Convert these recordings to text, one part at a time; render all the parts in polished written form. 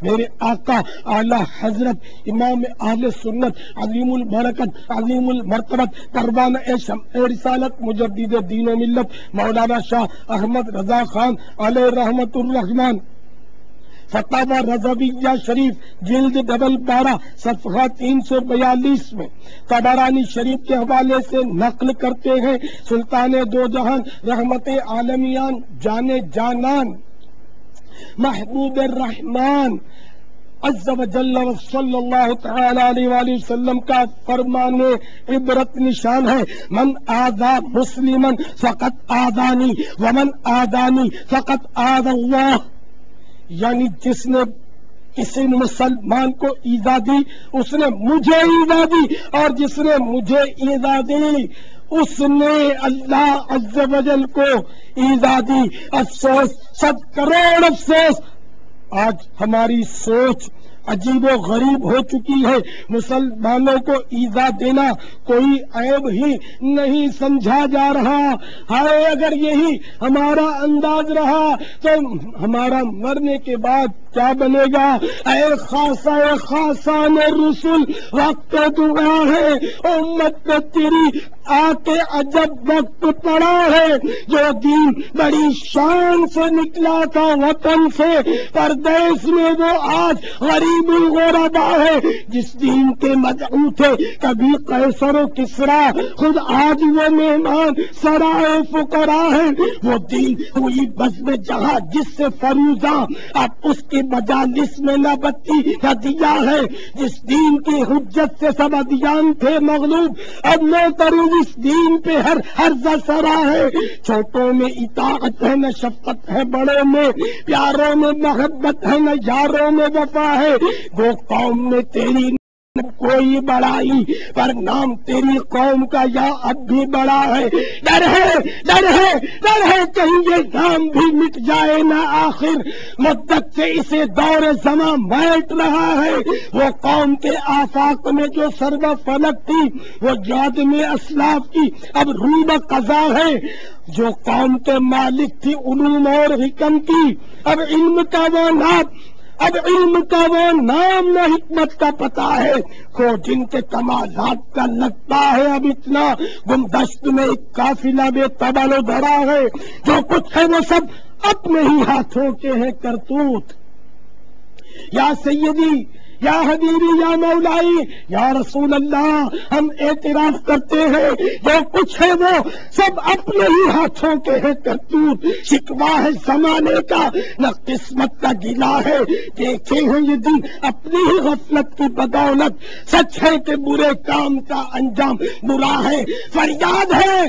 میرے آقا اعلی حضرت امام اہل سنت عظیم البرکت عظیم المرتبت پروانہ شمع رسالت مجدد دین و ملت مولانا شاہ احمد رضا خان علیہ رحمت الرحمان فتاوی رضویہ شریف جلد ڈبل 12 صفحہ 342 میں طبرانی شریف کے حوالے سے نقل کرتے ہیں سلطان دو جہان رحمت عالمیان جانے جانان محبوب الرحمان عز و جل و صلی اللہ تعالی علیہ وآلہ وسلم کا فرمان عبرت نشان ہے من آذا مسلما فقط آذانی ومن آذانی فقط آذا اللہ، یعنی جس نے کسی مسلمان کو ایذا دی اس نے مجھے ایذا دی، اور جس نے مجھے ایذا دی اس نے اللہ عز و جل کو ایذا دی۔ افسوس، 100 کروڑ افسوس، آج ہماری سوچ عجیب و غریب ہو چکی ہے۔ مسلمانوں کو ایذا دینا کوئی عیب ہی نہیں سمجھا جا رہا۔ ہائے اگر یہی ہمارا انداز رہا تو ہمارا مرنے کے بعد کیا بنے گا؟ اے خاصان رسول، وقت دعا ہے، امت پہ تیری آ کے عجب وقت پڑا ہے۔ جو دین بڑی شان سے نکلا تھا وطن سے پردیس میں، وہ آج غریب الغربا ہے۔ جس دین کے مدعو تھے کبھی قیصر و کسریٰ، خود آج وہ مہمان سرائے فقراء ہے۔ وہ دین ہوئی بزم جہاں جس سے فروزاں، اب اس کی مجالس میں نہ بتی نہ دیا ہے۔ جس دین کی حجت سے سب ادیان تھے مغلوب، اب معترض اس دین پہ ہر سرا ہے۔ چھوٹوں میں اطاعت ہے نہ شفقت ہے، بڑوں میں پیاروں میں محبت ہے نہ یاروں میں وفا ہے۔ وہ قوم نے تیری کوئی بڑائی، پر نام تیری قوم کا یا اب بھی بڑا ہے۔ ڈر ہے کہیں یہ نام بھی مٹ جائے نہ، آخر مدت سے اسے دور زماں بیٹھ رہا ہے۔ وہ قوم کے آفاق میں جو سرب فلک تھی، وہ یاد میں اسلاف کی اب روب قضا ہے۔ جو قوم کے مالک تھی علوم اور حکم کی، اب علم کا وہ نام نہ حکمت کا پتہ ہے۔ کو جن کے کمالات کا لگتا ہے اب اتنا، گمدشت میں ایک قافلہ بے تبل و دھرا ہے۔ جو کچھ ہے وہ سب اپنے ہی ہاتھوں کے ہیں کرتوت۔ یا سیدی، یا حبیبی، یا مولائی، یا رسول اللہ، ہم اعتراف کرتے ہیں جو کچھ ہے وہ سب اپنے ہی ہاتھوں کے ہیں کرتوت۔ شکوا ہے زمانے کا نہ قسمت کا گلا ہے، دیکھے ہیں یہ دن اپنی ہی غفلت کی بدولت۔ سچ ہے کہ برے کام کا انجام برا ہے، فریاد ہے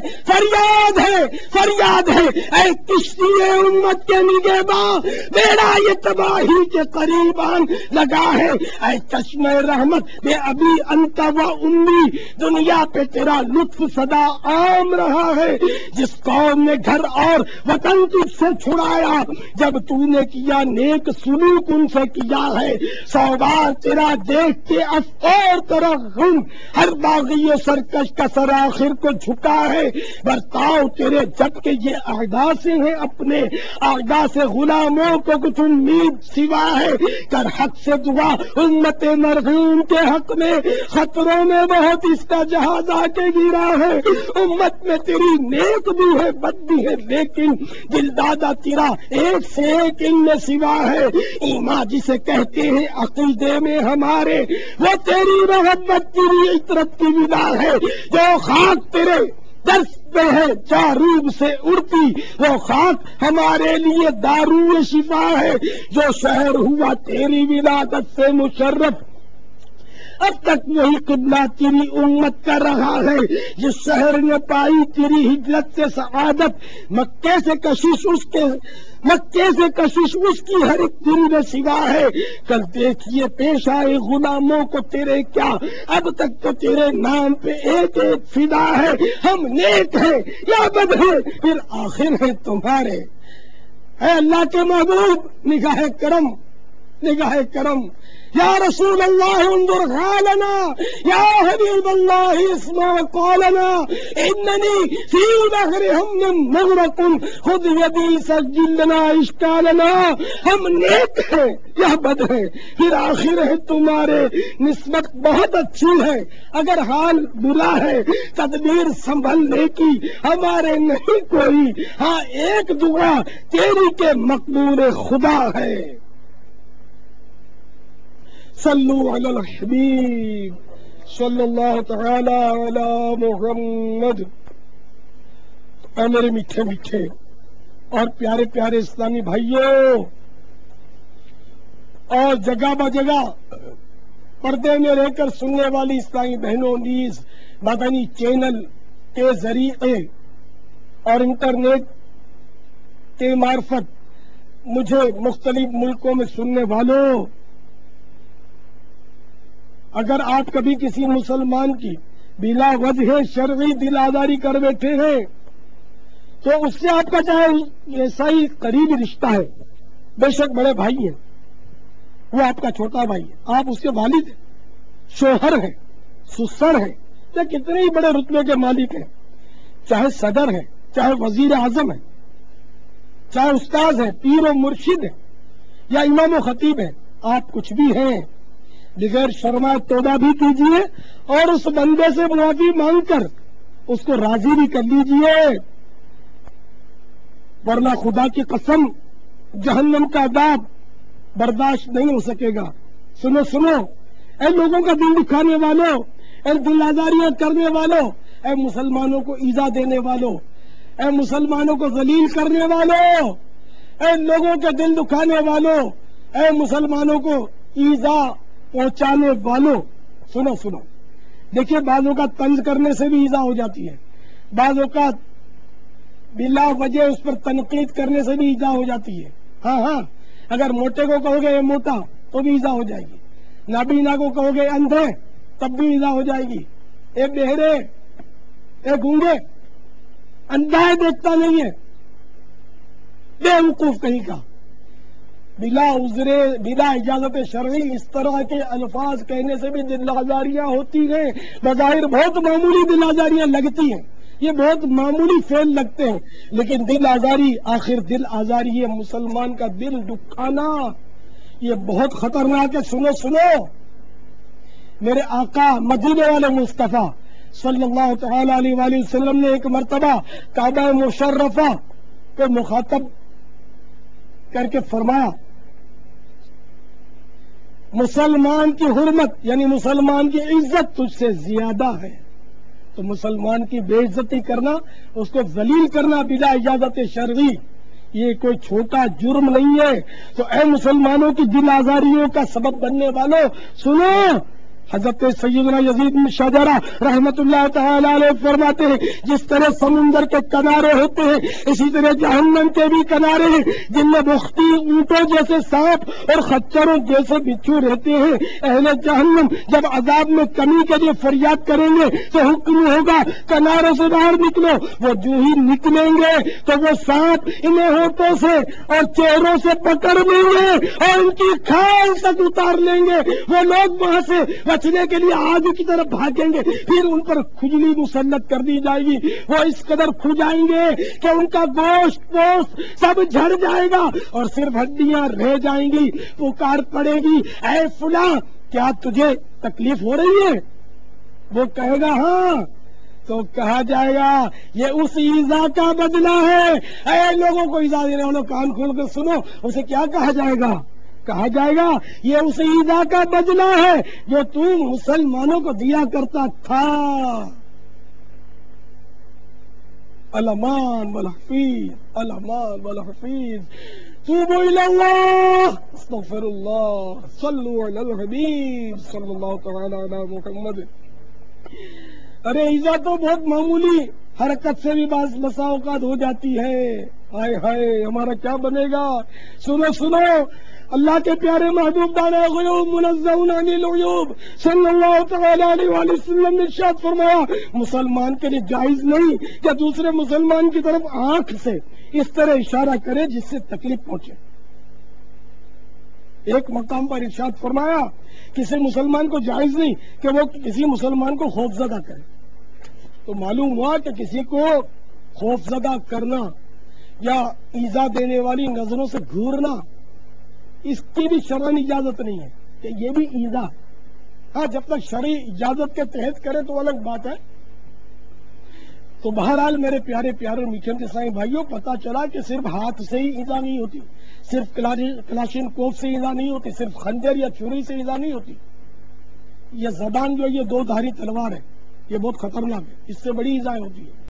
اے کشتی امت کے نگہباں، بیڑا یہ تباہی کے قریبان لگا ہے۔ اے چشمہ رحمت بے ابی انت و امی، دنیا پہ تیرا لطف سدا عام رہا ہے۔ جس قوم نے گھر اور وطن تجھ سے چھڑایا، جب تو نے کیا نیک سلوک ان سے کیا ہے۔ 100 بار تیرا دیکھ کے افور ترغم، ہر باغی و سرکش کا سر آخر کو جھکا ہے۔ برتاؤ تیرے جب کہ یہ اعدا سے ہیں اپنے، اعدا سے غلاموں کو کچھ امید سوا ہے۔ کر حق سے دعا امت مرحوم کے حق میں، خطروں میں بہت اس کا جہاز آ کے گرا ہے۔ امت میں تیری نیک بھی ہے بد بھی ہے، لیکن دل دادا تیرا ایک سے ایک ان میں سوا ہے۔ ایمان جسے کہتے ہیں عقیدے میں ہمارے، وہ تیری محبت تیری عطرت کی بنا ہے۔ جو خاک تیرے درس پہ ہے جاروب سے اڑتی، وہ خاک ہمارے لیے دارو شفا ہے۔ جو شہر ہوا تیری ولادت سے مشرف، اب تک وہی قبلہ تیری امت کا رہا ہے۔ جس شہر نے پائی تیری ہجرت سے سعادت، مکے سے کشش اس کی ہر ایک دل میں سوا ہے۔ کل دیکھیے پیش آئے غلاموں کو تیرے کیا، اب تک تو تیرے نام پہ ایک ایک فدا ہے۔ ہم نیک ہیں یا بد ہیں، پھر آخر ہے تمہارے۔ اے اللہ کے محبوب، نگاہ کرم نگاہ کرم، یا رسول اللہ انظر حالنا، یا حبیب اللہ اسمع قولنا، اننی فی بحر ہم مغرق خذ یدی سجل لنا اشکالنا۔ ہم نیک ہیں یا بد ہیں، پھر آخر ہے تمہارے، نسبت بہت اچھی ہے، اگر حال برا ہے تدبیر سنبھلنے کی ہمارے نہیں کوئی، ہاں ایک دعا تیری کے مقبول خدا ہے۔ صلو علی الحبیب صلی اللہ تعالی علی محمد۔ اے میرے میٹھے میٹھے اور پیارے پیارے اسلامی بھائیوں اور جگہ بجگہ پردے میں رہ کر سننے والی اسلامی بہنوں، نیز مدنی چینل کے ذریعے اور انٹرنیٹ کے معرفت مجھے مختلف ملکوں میں سننے والوں، اگر آپ کبھی کسی مسلمان کی بلا وجہ شرعی دل آزاری کر بیٹھے ہیں تو اس سے آپ کا چاہے ایسا ہی قریبی رشتہ ہے، بے شک بڑے بھائی ہیں، وہ آپ کا چھوٹا بھائی ہے، آپ اس کے والد ہیں، شوہر ہیں، سسر ہیں، یا کتنے ہی بڑے رتبے کے مالک ہیں، چاہے صدر ہے، چاہے وزیر اعظم ہے، چاہے استاذ ہے، پیر و مرشد ہے، یا امام و خطیب ہے، آپ کچھ بھی ہیں، بغیر شرما توبہ بھی کیجئے اور اس بندے سے معافی مانگ کر اس کو راضی بھی کر لیجئے، ورنہ خدا کی قسم جہنم کا عذاب برداشت نہیں ہو سکے گا۔ سنو سنو اے لوگوں کا دل دکھانے والوں، اے دل آزاریاں کرنے والوں، اے مسلمانوں کو ایذا دینے والوں، اے مسلمانوں کو ذلیل کرنے والوں، اے لوگوں کے دل دکھانے والوں، اے مسلمانوں کو ایذا پہنچانے والوں، سنو سنو، دیکھیے بعض اوقات طنز کرنے سے بھی ایذا ہو جاتی ہے، بعض اوقات بلا وجہ اس پر تنقید کرنے سے بھی ایذا ہو جاتی ہے۔ ہاں ہاں، اگر موٹے کو کہو گے یہ موٹا تو بھی ایذا ہو جائے گی، نابینا کو کہو گے اندھے تب بھی ایذا ہو جائے گی، اے بہرے، اے گونگے، اندھا ہے دیکھتا نہیں ہے، بے وقوف کہیں کا، بلا عذر بلا اجازت شرعی اس طرح کے الفاظ کہنے سے بھی دل آزاریاں ہوتی ہیں، بظاہر بہت معمولی دل آزاریاں لگتی ہیں، یہ بہت معمولی فعل لگتے ہیں، لیکن دل آزاری، آخر دل آزاری ہے، مسلمان کا دل دکھانا یہ بہت خطرناک ہے۔ سنو سنو، میرے آقا مدینے والے مصطفیٰ صلی اللہ تعالی علیہ وآلہ وسلم نے ایک مرتبہ کعبہ مشرفہ کو مخاطب کر کے فرمایا، مسلمان کی حرمت یعنی مسلمان کی عزت تجھ سے زیادہ ہے، تو مسلمان کی بے عزتی کرنا، اس کو ذلیل کرنا بلا اجازت شرعی، یہ کوئی چھوٹا جرم نہیں ہے۔ تو اے مسلمانوں کی دل آزاریوں کا سبب بننے والوں، سنو، حضرت سیدنا یزید بن شجرہ رحمت اللہ تعالی علیہ فرماتے ہیں، جس طرح سمندر کے کنارے ہوتے ہیں اسی طرح جہنم کے بھی کنارے ہیں، جن میں بختی اونٹوں جیسے سانپ اور خچروں جیسے بچھو رہتے ہیں۔ اہل جہنم جب عذاب میں کمی کے لیے فریاد کریں گے تو حکم ہوگا کناروں سے باہر نکلو، وہ جو ہی نکلیں گے تو وہ سانپ انہیں ہونٹوں سے اور چہروں سے پکڑ لیں گے اور ان کی کھال تک اتار لیں گے، وہ لوگ وہاں سے بچنے کے لیے آگ کی طرف بھاگیں گے، پھر ان پر کھجلی مسلط کر دی جائے گی، وہ اس قدر کھجائیں گے کہ ان کا گوشت پوست سب جھڑ جائے گا اور صرف ہڈیاں رہ جائیں گی۔ پکار پڑے گی، اے فلاں کیا تجھے تکلیف ہو رہی ہے؟ وہ کہے گا ہاں، تو کہا جائے گا یہ اس ایذا کا بدلہ ہے۔ اے لوگوں کو ایذا دینے والوں کان کھول کر سنو، اسے کیا کہا جائے گا؟ کہا جائے گا یہ اس ایذا کا بدلہ ہے جو تو مسلمانوں کو دیا کرتا تھا۔ الامان والحفیظ، الامان والحفیظ، توبوا الی اللہ، استغفر اللہ، صلوا علی الحبیب صلی اللہ تعالی علی محمد۔ ارے ایذا تو بہت معمولی حرکت سے بھی بسا اوقات ہو جاتی ہے، ہائے ہائے ہمارا کیا بنے گا؟ سنو سنو، اللہ کے پیارے محبوب دانا غیوب منزہون عن العیوب صلی اللہ تعالی علیہ وآلہ وسلم نے ارشاد فرمایا، مسلمان کے لیے جائز نہیں کہ دوسرے مسلمان کی طرف آنکھ سے اس طرح اشارہ کرے جس سے تکلیف پہنچے۔ ایک مقام پر ارشاد فرمایا کسی مسلمان کو جائز نہیں کہ وہ کسی مسلمان کو خوفزدہ کرے. تو معلوم ہوا کہ کسی کو خوفزدہ کرنا یا ایذا دینے والی نظروں سے گھورنا اس کی بھی شرعی اجازت نہیں ہے کہ یہ بھی ایذا. ہاں جب تک شرعی اجازت کے تحت کرے تو الگ بات ہے. تو بہرحال میرے پیارے پیارے میٹھے اسلامی بھائیوں، پتا چلا کہ صرف ہاتھ سے ہی ایذا نہیں ہوتی، صرف کلاشن کوف سے ایذا نہیں ہوتی، صرف خنجر یا چھری سے ایذا نہیں ہوتی. یہ زبان جو یہ دو دھاری تلوار ہے، یہ بہت خطرناک ہے، اس سے بڑی ایذائیں ہوتی ہے.